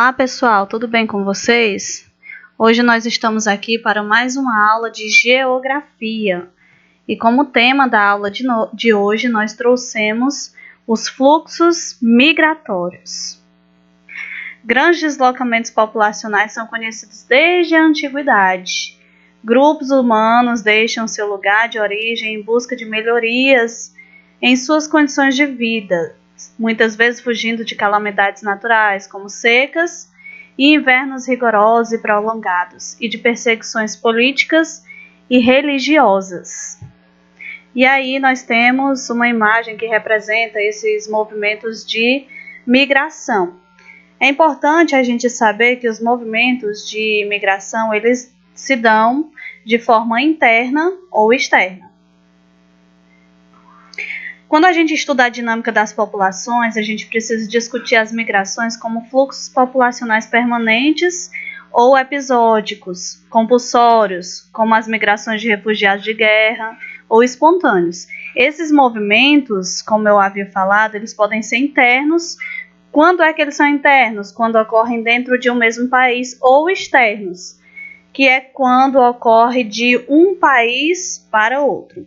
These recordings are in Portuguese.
Olá pessoal, tudo bem com vocês? Hoje nós estamos aqui para mais uma aula de geografia e como tema da aula de hoje nós trouxemos os fluxos migratórios. Grandes deslocamentos populacionais são conhecidos desde a antiguidade. Grupos humanos deixam seu lugar de origem em busca de melhorias em suas condições de vida, muitas vezes fugindo de calamidades naturais, como secas e invernos rigorosos e prolongados, e de perseguições políticas e religiosas. E aí nós temos uma imagem que representa esses movimentos de migração. É importante a gente saber que os movimentos de migração, eles se dão de forma interna ou externa. Quando a gente estuda a dinâmica das populações, a gente precisa discutir as migrações como fluxos populacionais permanentes ou episódicos, compulsórios, como as migrações de refugiados de guerra, ou espontâneos. Esses movimentos, como eu havia falado, eles podem ser internos. Quando é que eles são internos? Quando ocorrem dentro de um mesmo país, ou externos, que é quando ocorre de um país para outro.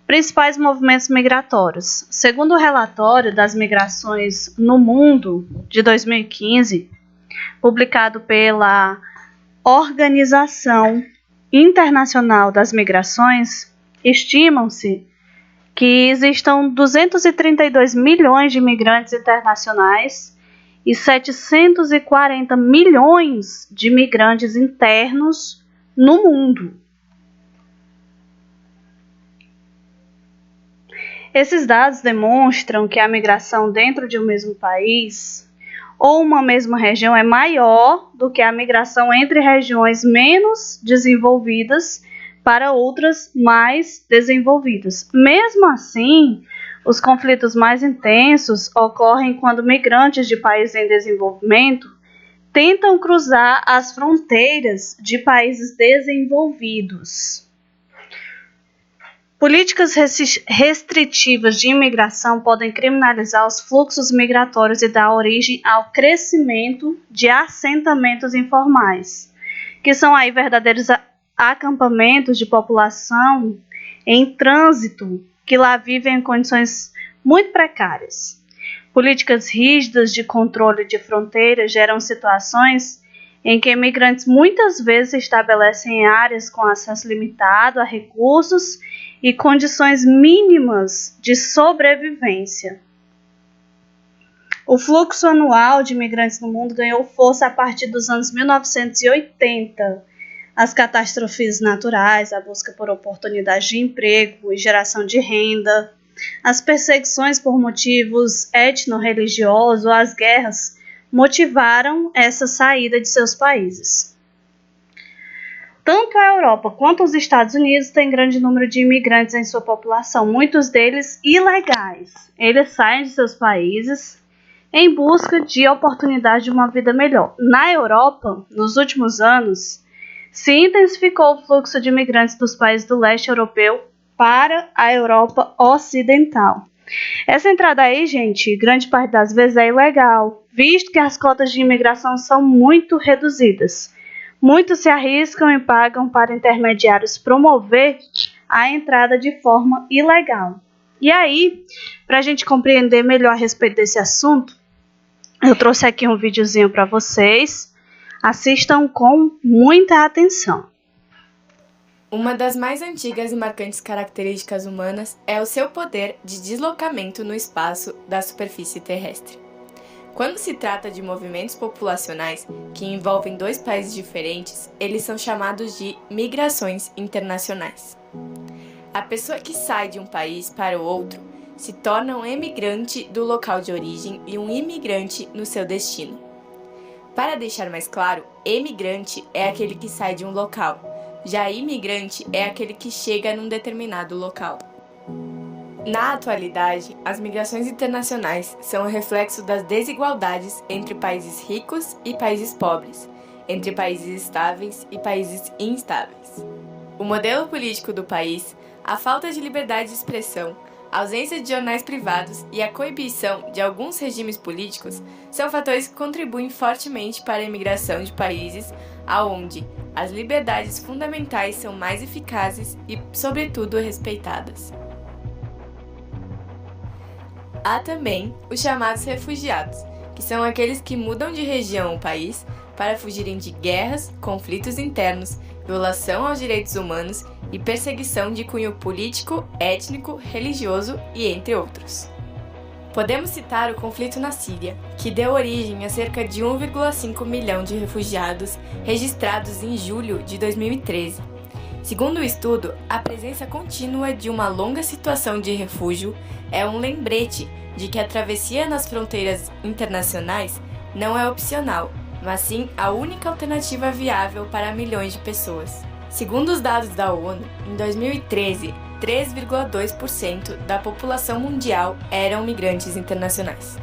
Principais movimentos migratórios. Segundo o relatório das migrações no mundo de 2015, publicado pela Organização Internacional das Migrações, estimam-se que existam 232 milhões de imigrantes internacionais e 740 milhões de imigrantes internos no mundo. Esses dados demonstram que a migração dentro de um mesmo país ou uma mesma região é maior do que a migração entre regiões menos desenvolvidas para outras mais desenvolvidas. Mesmo assim, os conflitos mais intensos ocorrem quando migrantes de países em desenvolvimento tentam cruzar as fronteiras de países desenvolvidos. Políticas restritivas de imigração podem criminalizar os fluxos migratórios e dar origem ao crescimento de assentamentos informais, que são aí verdadeiros acampamentos de população em trânsito que lá vivem em condições muito precárias. Políticas rígidas de controle de fronteiras geram situações em que imigrantes muitas vezes se estabelecem em áreas com acesso limitado a recursos e condições mínimas de sobrevivência. O fluxo anual de imigrantes no mundo ganhou força a partir dos anos 1980. As catástrofes naturais, a busca por oportunidades de emprego e geração de renda, as perseguições por motivos étnico-religiosos ou as guerras motivaram essa saída de seus países. Tanto a Europa quanto os Estados Unidos têm grande número de imigrantes em sua população, muitos deles ilegais. Eles saem de seus países em busca de oportunidade de uma vida melhor. Na Europa, nos últimos anos, se intensificou o fluxo de imigrantes dos países do leste europeu para a Europa ocidental. Essa entrada aí, gente, grande parte das vezes é ilegal, visto que as cotas de imigração são muito reduzidas. Muitos se arriscam e pagam para intermediários promover a entrada de forma ilegal. E aí, para a gente compreender melhor a respeito desse assunto, eu trouxe aqui um videozinho para vocês. Assistam com muita atenção. Uma das mais antigas e marcantes características humanas é o seu poder de deslocamento no espaço da superfície terrestre. Quando se trata de movimentos populacionais que envolvem dois países diferentes, eles são chamados de migrações internacionais. A pessoa que sai de um país para o outro se torna um emigrante do local de origem e um imigrante no seu destino. Para deixar mais claro, emigrante é aquele que sai de um local, já imigrante é aquele que chega num determinado local. Na atualidade, as migrações internacionais são o reflexo das desigualdades entre países ricos e países pobres, entre países estáveis e países instáveis. O modelo político do país, a falta de liberdade de expressão, A ausência de jornais privados e a coibição de alguns regimes políticos são fatores que contribuem fortemente para a imigração de países aonde as liberdades fundamentais são mais eficazes e, sobretudo, respeitadas. Há também os chamados refugiados, que são aqueles que mudam de região ou país para fugirem de guerras, conflitos internos, violação aos direitos humanos e perseguição de cunho político, étnico, religioso e entre outros. Podemos citar o conflito na Síria, que deu origem a cerca de 1,5 milhão de refugiados registrados em julho de 2013. Segundo o estudo, a presença contínua de uma longa situação de refúgio é um lembrete de que a travessia nas fronteiras internacionais não é opcional, mas sim a única alternativa viável para milhões de pessoas. Segundo os dados da ONU, em 2013, 3,2% da população mundial eram migrantes internacionais,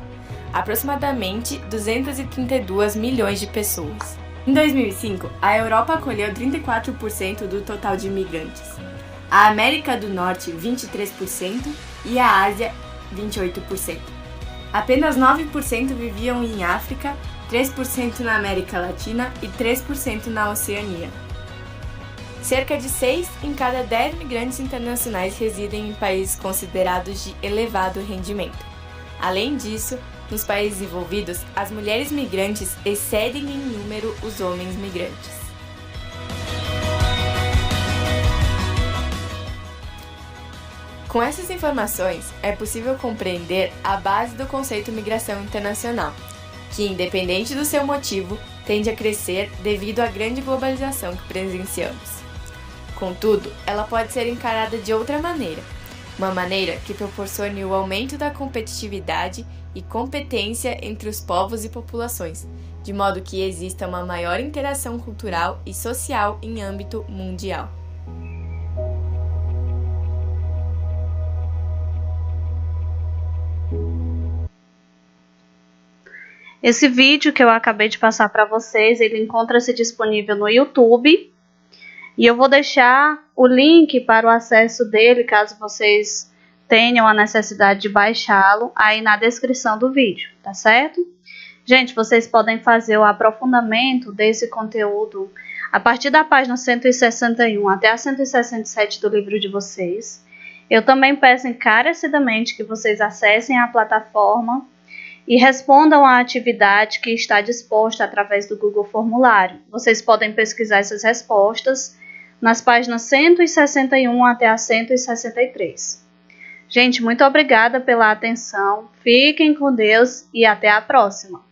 aproximadamente 232 milhões de pessoas. Em 2005, a Europa acolheu 34% do total de imigrantes, a América do Norte 23% e a Ásia 28%. Apenas 9% viviam em África, 3% na América Latina e 3% na Oceania. Cerca de 6 em cada 10 migrantes internacionais residem em países considerados de elevado rendimento. Além disso, nos países envolvidos, as mulheres migrantes excedem em número os homens migrantes. Com essas informações, é possível compreender a base do conceito migração internacional, que, independente do seu motivo, tende a crescer devido à grande globalização que presenciamos. Contudo, ela pode ser encarada de outra maneira, uma maneira que proporcione o aumento da competitividade e competência entre os povos e populações, de modo que exista uma maior interação cultural e social em âmbito mundial. Esse vídeo que eu acabei de passar para vocês, ele encontra-se disponível no YouTube. E eu vou deixar o link para o acesso dele, caso vocês tenham a necessidade de baixá-lo, aí na descrição do vídeo, tá certo? Gente, vocês podem fazer o aprofundamento desse conteúdo a partir da página 161 até a 167 do livro de vocês. Eu também peço encarecidamente que vocês acessem a plataforma e respondam à atividade que está disposta através do Google Formulário. Vocês podem pesquisar essas respostas nas páginas 161 até a 163. Gente, muito obrigada pela atenção. Fiquem com Deus e até a próxima.